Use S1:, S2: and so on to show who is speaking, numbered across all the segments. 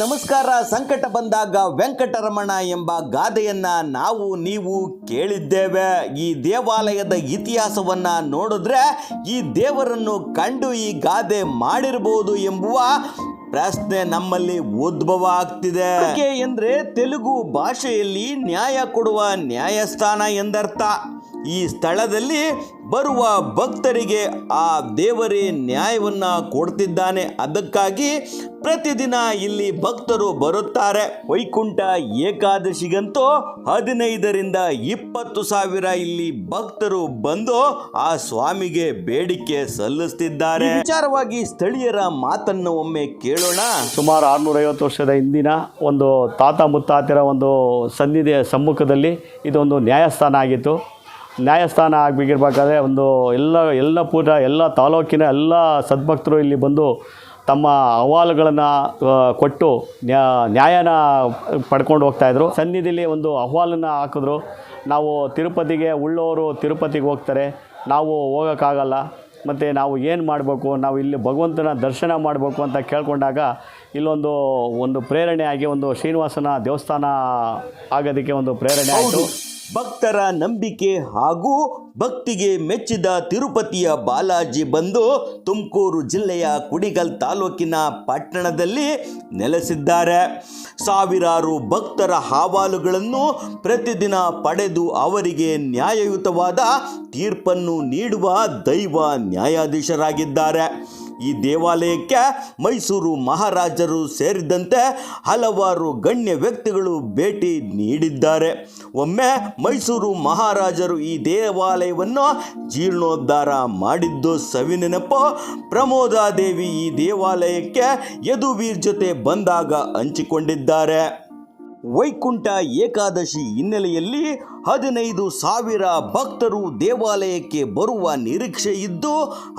S1: ನಮಸ್ಕಾರ. ಸಂಕಟ ಬಂದಾಗ ವೆಂಕಟರಮಣ ಎಂಬ ಗಾದೆಯನ್ನ ನೀವು ಕೇಳಿದ್ದೇವೆ. ಈ ದೇವಾಲಯದ ಇತಿಹಾಸವನ್ನ ನೋಡಿದ್ರೆ ಈ ದೇವರನ್ನು ಕಂಡು ಈ ಗಾದೆ ಮಾಡಿರಬಹುದು ಎಂಬುವ ಪ್ರಶ್ನೆ ನಮ್ಮಲ್ಲಿ ಉದ್ಭವ ಆಗ್ತಿದೆ. ಯಾಕೆ ಎಂದ್ರೆ ತೆಲುಗು ಭಾಷೆಯಲ್ಲಿ ನ್ಯಾಯ ಕೊಡುವ ನ್ಯಾಯಸ್ಥಾನ ಎಂದರ್ಥ. ಈ ಸ್ಥಳದಲ್ಲಿ ಬರುವ ಭಕ್ತರಿಗೆ ಆ ದೇವರೇ ನ್ಯಾಯವನ್ನ ಕೊಡ್ತಿದ್ದಾನೆ. ಅದಕ್ಕಾಗಿ ಪ್ರತಿದಿನ ಇಲ್ಲಿ ಭಕ್ತರು ಬರುತ್ತಾರೆ. ವೈಕುಂಠ ಏಕಾದಶಿಗಂತೂ 15ರಿಂದ 20 ಸಾವಿರ ಇಲ್ಲಿ ಭಕ್ತರು ಬಂದು ಆ ಸ್ವಾಮಿಗೆ ಬೇಡಿಕೆ ಸಲ್ಲಿಸುತ್ತಿದ್ದಾರೆ. ವಿಚಾರವಾಗಿ ಸ್ಥಳೀಯರ ಮಾತನ್ನು ಒಮ್ಮೆ ಕೇಳೋಣ.
S2: ಸುಮಾರು 650 ವರ್ಷದ ಹಿಂದಿನ ಒಂದು ತಾತ ಮುತ್ತಾತರ ಒಂದು ಸನ್ನಿಧಿಯ ಸಮ್ಮುಖದಲ್ಲಿ ಇದೊಂದು ನ್ಯಾಯಸ್ಥಾನ ಆಗಿತ್ತು. ನ್ಯಾಯಸ್ಥಾನ ಆಗಬೇಕಿರ್ಬೇಕಾದ್ರೆ ಎಲ್ಲ ತಾಲೂಕಿನ ಎಲ್ಲ ಸದ್ಭಕ್ತರು ಇಲ್ಲಿ ಬಂದು ತಮ್ಮ ಅಹವಾಲುಗಳನ್ನು ಕೊಟ್ಟು ನ್ಯಾಯನ ಪಡ್ಕೊಂಡು ಹೋಗ್ತಾಯಿದ್ರು. ಸನ್ನಿಧಿಲಿ ಒಂದು ಅಹವಾಲನ್ನು ಹಾಕಿದ್ರು. ನಾವು ತಿರುಪತಿಗೆ ಉಳ್ಳೋರು ತಿರುಪತಿಗೆ ಹೋಗ್ತಾರೆ, ನಾವು ಹೋಗೋಕ್ಕಾಗಲ್ಲ, ಮತ್ತು ನಾವು ಏನು ಮಾಡಬೇಕು, ನಾವು ಇಲ್ಲಿ ಭಗವಂತನ ದರ್ಶನ ಮಾಡಬೇಕು ಅಂತ ಕೇಳ್ಕೊಂಡಾಗ ಇಲ್ಲೊಂದು ಪ್ರೇರಣೆಯಾಗಿ ಒಂದು ಶ್ರೀನಿವಾಸನ ದೇವಸ್ಥಾನ ಆಗೋದಕ್ಕೆ ಒಂದು ಪ್ರೇರಣೆ ಆಯಿತು.
S1: ಭಕ್ತರ ನಂಬಿಕೆ ಹಾಗೂ ಭಕ್ತಿಗೆ ಮೆಚ್ಚಿದ ತಿರುಪತಿಯ ಬಾಲಾಜಿ ಬಂದು ತುಮಕೂರು ಜಿಲ್ಲೆಯ ಕುಣಿಗಲ್ ತಾಲೂಕಿನ ಪಟ್ಟಣದಲ್ಲಿ ನೆಲೆಸಿದ್ದಾರೆ. ಸಾವಿರಾರು ಭಕ್ತರ ಅಹವಾಲುಗಳನ್ನು ಪ್ರತಿದಿನ ಪಡೆದು ಅವರಿಗೆ ನ್ಯಾಯಯುತವಾದ ತೀರ್ಪನ್ನು ನೀಡುವ ದೈವ ನ್ಯಾಯಾಧೀಶರಾಗಿದ್ದಾರೆ. ಈ ದೇವಾಲಯಕ್ಕೆ ಮೈಸೂರು ಮಹಾರಾಜರು ಸೇರಿದಂತೆ ಹಲವಾರು ಗಣ್ಯ ವ್ಯಕ್ತಿಗಳು ಭೇಟಿ ನೀಡಿದ್ದಾರೆ. ಒಮ್ಮೆ ಮೈಸೂರು ಮಹಾರಾಜರು ಈ ದೇವಾಲಯವನ್ನು ಜೀರ್ಣೋದ್ಧಾರ ಮಾಡಿದ್ದು ಸವಿನೆನಪು. ಪ್ರಮೋದಾದೇವಿ ಈ ದೇವಾಲಯಕ್ಕೆ ಯದುವೀರ್ ಜೊತೆ ಬಂದಾಗ ಹಂಚಿಕೊಂಡಿದ್ದಾರೆ. ವೈಕುಂಠ ಏಕಾದಶಿ ಹಿನ್ನೆಲೆಯಲ್ಲಿ 15,000 ಭಕ್ತರು ದೇವಾಲಯಕ್ಕೆ ಬರುವ ನಿರೀಕ್ಷೆ ಇದ್ದು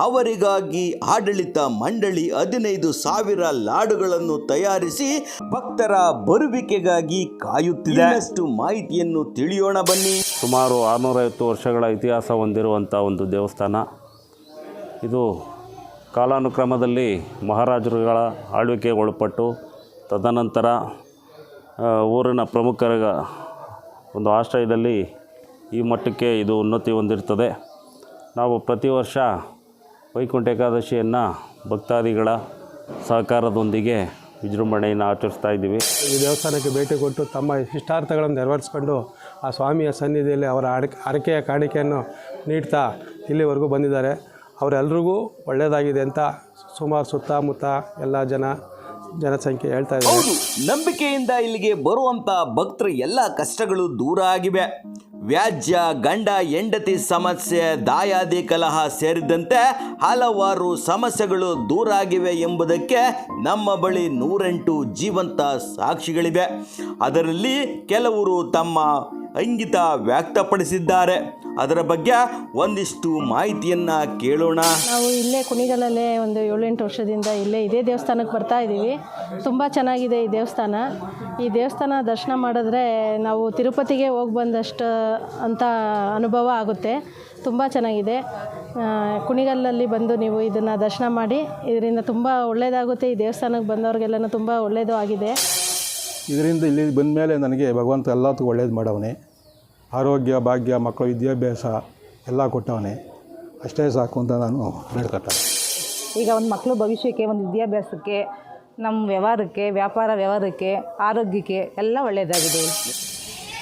S1: ಅವರಿಗಾಗಿ ಆಡಳಿತ ಮಂಡಳಿ 15,000 ಲಾಡುಗಳನ್ನು ತಯಾರಿಸಿ ಭಕ್ತರ ಬರುವಿಕೆಗಾಗಿ ಕಾಯುತ್ತಿದೆ. ಇನ್ನಷ್ಟು ಮಾಹಿತಿಯನ್ನು ತಿಳಿಯೋಣ ಬನ್ನಿ.
S3: ಸುಮಾರು 650 ವರ್ಷಗಳ ಇತಿಹಾಸ ಹೊಂದಿರುವಂಥ ಒಂದು ದೇವಸ್ಥಾನ ಇದು. ಕಾಲಾನುಕ್ರಮದಲ್ಲಿ ಮಹಾರಾಜರುಗಳ ಆಳ್ವಿಕೆಗೆ ಒಳಪಟ್ಟು ತದನಂತರ ಊರಿನ ಪ್ರಮುಖರ ಒಂದು ಆಶ್ರಯದಲ್ಲಿ ಈ ಮಟ್ಟಕ್ಕೆ ಇದು ಉನ್ನತಿ ಹೊಂದಿರ್ತದೆ. ನಾವು ಪ್ರತಿ ವರ್ಷ ವೈಕುಂಠ ಏಕಾದಶಿಯನ್ನು ಭಕ್ತಾದಿಗಳ ಸಹಕಾರದೊಂದಿಗೆ ವಿಜೃಂಭಣೆಯನ್ನು ಆಚರಿಸ್ತಾ ಇದ್ದೀವಿ.
S4: ಈ ದೇವಸ್ಥಾನಕ್ಕೆ ಭೇಟಿ ಕೊಟ್ಟು ತಮ್ಮ ಇಷ್ಟಾರ್ಥಗಳನ್ನು ನೆರವೇರಿಸ್ಕೊಂಡು ಆ ಸ್ವಾಮಿಯ ಸನ್ನಿಧಿಯಲ್ಲಿ ಅವರ ಹರಕೆಯ ಕಾಣಿಕೆಯನ್ನು ನೀಡ್ತಾ ಇಲ್ಲಿವರೆಗೂ ಬಂದಿದ್ದಾರೆ. ಅವರೆಲ್ಲರಿಗೂ ಒಳ್ಳೆಯದಾಗಿದೆ ಅಂತ ಸುಮಾರು ಸುತ್ತಮುತ್ತ ಎಲ್ಲ ಜನಸಂಖ್ಯೆ ಹೇಳ್ತಾ ಇದ್ದಾರೆ.
S1: ನಂಬಿಕೆಯಿಂದ ಇಲ್ಲಿಗೆ ಬರುವಂತ ಭಕ್ತರ ಎಲ್ಲ ಕಷ್ಟಗಳು ದೂರ ಆಗಿವೆ. ವ್ಯಾಜ್ಯ, ಗಂಡ ಹೆಂಡತಿ ಸಮಸ್ಯೆ, ದಾಯಾದಿ ಕಲಹ ಸೇರಿದಂತೆ ಹಲವಾರು ಸಮಸ್ಯೆಗಳು ದೂರ ಆಗಿವೆ ಎಂಬುದಕ್ಕೆ ನಮ್ಮ ಬಳಿ 108 ಜೀವಂತ ಸಾಕ್ಷಿಗಳಿವೆ. ಅದರಲ್ಲಿ ಕೆಲವರು ತಮ್ಮ ಇಂಗಿತ ವ್ಯಕ್ತಪಡಿಸಿದ್ದಾರೆ. ಅದರ ಬಗ್ಗೆ ಒಂದಿಷ್ಟು ಮಾಹಿತಿಯನ್ನ ಕೇಳೋಣ.
S5: ನಾವು ಇಲ್ಲೇ ಕುಣಿಗಲಲ್ಲೇ ಒಂದು 7-8 ವರ್ಷದಿಂದ ಇದೇ ದೇವಸ್ಥಾನಕ್ಕೆ ಬರ್ತಾ ಇದ್ದೀವಿ. ತುಂಬ ಚೆನ್ನಾಗಿದೆ ಈ ದೇವಸ್ಥಾನ. ಈ ದೇವಸ್ಥಾನ ದರ್ಶನ ಮಾಡಿದ್ರೆ ನಾವು ತಿರುಪತಿಗೆ ಹೋಗಿ ಬಂದಷ್ಟು ಅಂತ ಅನುಭವ ಆಗುತ್ತೆ. ತುಂಬ ಚೆನ್ನಾಗಿದೆ. ಕುಣಿಗಲ್ಲಲ್ಲಿ ಬಂದು ನೀವು ಇದನ್ನು ದರ್ಶನ ಮಾಡಿ, ಇದರಿಂದ ತುಂಬ ಒಳ್ಳೆಯದಾಗುತ್ತೆ. ಈ ದೇವಸ್ಥಾನಕ್ಕೆ ಬಂದವ್ರಿಗೆಲ್ಲನೂ ತುಂಬ ಒಳ್ಳೆಯದು ಆಗಿದೆ.
S4: ಇದರಿಂದ ಇಲ್ಲಿ ಬಂದ ಮೇಲೆ ನನಗೆ ಭಗವಂತ ಎಲ್ಲದಕ್ಕೂ ಒಳ್ಳೇದು ಮಾಡವನೇ. ಆರೋಗ್ಯ, ಭಾಗ್ಯ, ಮಕ್ಕಳು ವಿದ್ಯಾಭ್ಯಾಸ ಎಲ್ಲ ಕೊಟ್ಟವನೇ. ಅಷ್ಟೇ ಸಾಕು ಅಂತ ನಾನು ಬೇಡ್ಕೊಳ್ತೇನೆ.
S6: ಈಗ ಒಂದು ಮಕ್ಕಳು ಭವಿಷ್ಯಕ್ಕೆ, ಒಂದು ವಿದ್ಯಾಭ್ಯಾಸಕ್ಕೆ, ನಮ್ಮ ವ್ಯವಹಾರಕ್ಕೆ, ವ್ಯಾಪಾರಕ್ಕೆ, ಆರೋಗ್ಯಕ್ಕೆ ಎಲ್ಲ ಒಳ್ಳೆಯದಾಗಿದೆ.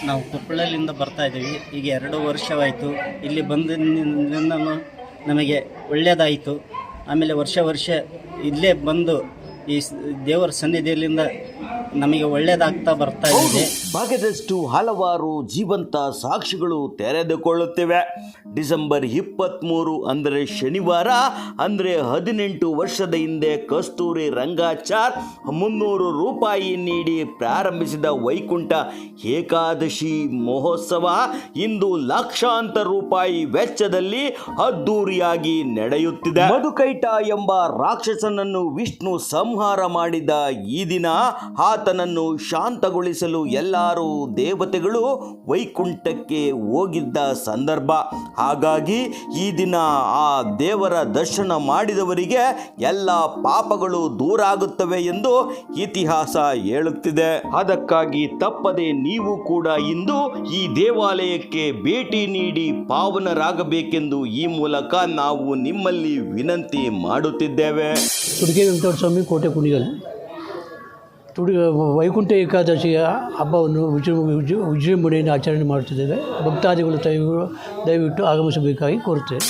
S7: ನಾವು ಕೊಪ್ಪಳದಿಂದ ಬರ್ತಾ ಇದ್ದೀವಿ. ಈಗ 2 ವರ್ಷವಾಯಿತು. ಇಲ್ಲಿ ಬಂದ ನಮಗೆ ಒಳ್ಳೆಯದಾಯಿತು. ಆಮೇಲೆ ವರ್ಷ ಇಲ್ಲೇ ಬಂದು ಈ ದೇವರ ಸನ್ನಿಧಿಯಲ್ಲಿಂದ ನಮಗೆ ಒಳ್ಳೆಯದಾಗ್ತಾ ಬರ್ತಾ ಇದೆ.
S1: ಭಾಗದಷ್ಟು ಹಲವಾರು ಜೀವಂತ ಸಾಕ್ಷಿಗಳು ತೆರೆದುಕೊಳ್ಳುತ್ತಿವೆ. ಡಿಸೆಂಬರ್ 23 ಅಂದರೆ ಶನಿವಾರ, ಅಂದರೆ 18 ವರ್ಷದ ಹಿಂದೆ ಕಸ್ತೂರಿ ರಂಗಾಚಾರ್ 300 ರೂಪಾಯಿ ನೀಡಿ ಪ್ರಾರಂಭಿಸಿದ ವೈಕುಂಠ ಏಕಾದಶಿ ಮಹೋತ್ಸವ ಇಂದು ಲಕ್ಷಾಂತರ ರೂಪಾಯಿ ವೆಚ್ಚದಲ್ಲಿ ಅದ್ದೂರಿಯಾಗಿ ನಡೆಯುತ್ತಿದೆ. ಮಧುಕೈಟ ಎಂಬ ರಾಕ್ಷಸನನ್ನು ವಿಷ್ಣು ಸಂಹಾರ ಮಾಡಿದ ಈ ದಿನ ಆ ಆತನನ್ನು ಶಾಂತಗೊಳಿಸಲು ಎಲ್ಲರೂ ದೇವತೆಗಳು ವೈಕುಂಠಕ್ಕೆ ಹೋಗಿದ್ದ ಸಂದರ್ಭ. ಹಾಗಾಗಿ ಈ ದಿನ ಆ ದೇವರ ದರ್ಶನ ಮಾಡಿದವರಿಗೆ ಎಲ್ಲ ಪಾಪಗಳು ದೂರ ಆಗುತ್ತವೆ ಎಂದು ಇತಿಹಾಸ ಹೇಳುತ್ತಿದೆ. ಅದಕ್ಕಾಗಿ ತಪ್ಪದೆ ನೀವು ಕೂಡ ಇಂದು ಈ ದೇವಾಲಯಕ್ಕೆ ಭೇಟಿ ನೀಡಿ ಪಾವನರಾಗಬೇಕೆಂದು ಈ ಮೂಲಕ ನಾವು ನಿಮ್ಮಲ್ಲಿ ವಿನಂತಿ ಮಾಡುತ್ತಿದ್ದೇವೆ.
S8: ತುಡಿಕೆ ವೆಂಕಟೇಶ್ವರ ಸ್ವಾಮಿ ಕೋಟೆ ಕುಣಿಗಲ್ ವೈಕುಂಠ ಏಕಾದಶಿಯ ಹಬ್ಬವನ್ನು ವಿಜೃಂಭಣೆಯಿಂದ ಆಚರಣೆ ಮಾಡುತ್ತಿದ್ದೇವೆ. ಭಕ್ತಾದಿಗಳು ದಯವಿಟ್ಟು ಆಗಮಿಸಬೇಕಾಗಿ ಕೋರುತ್ತೇವೆ.